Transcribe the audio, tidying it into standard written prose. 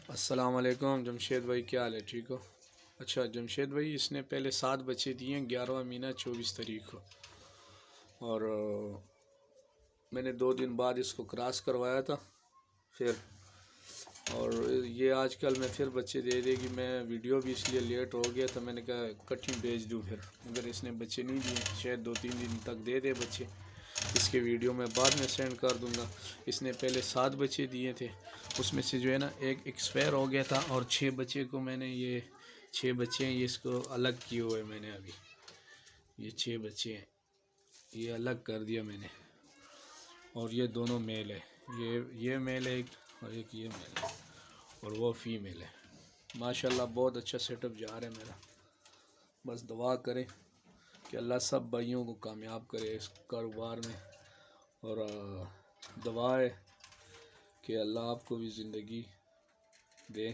السلام علیکم جمشید بھائی، کیا حال ہے؟ ٹھیک ہو؟ اچھا جمشید بھائی، اس نے پہلے 7 بچے دیے 11واں مہینہ 24 تاریخ کو، اور میں نے 2 دن بعد اس کو کراس کروایا تھا پھر، اور یہ آج کل میں پھر بچے دے دے گی۔ میں ویڈیو بھی اس لیے لیٹ ہو گیا تھا، میں نے کہا کٹھی بھیج دوں پھر، مگر اس نے بچے نہیں دیے، شاید 2-3 دن تک دے دے بچے۔ اس کے ویڈیو میں بعد میں سینڈ کر دوں گا۔ اس نے پہلے 7 بچے دیے تھے، اس میں سے جو ہے نا ایک ایکسپائر ہو گیا تھا، اور 6 بچے کو میں نے، یہ 6 بچے ہیں، یہ اس کو الگ کیے ہوئے میں نے ابھی، یہ 6 بچے ہیں، یہ الگ کر دیا میں نے، اور یہ دونوں میل ہے، یہ میل ہے ایک، اور ایک یہ میل ہے، اور وہ فیمیل ہے۔ ماشاءاللہ بہت اچھا سیٹ اپ جا رہا ہے میرا۔ بس دعا کریں کہ اللہ سب بھائیوں کو کامیاب کرے اس کاروبار میں، اور دعا ہے کہ اللہ آپ کو بھی زندگی دے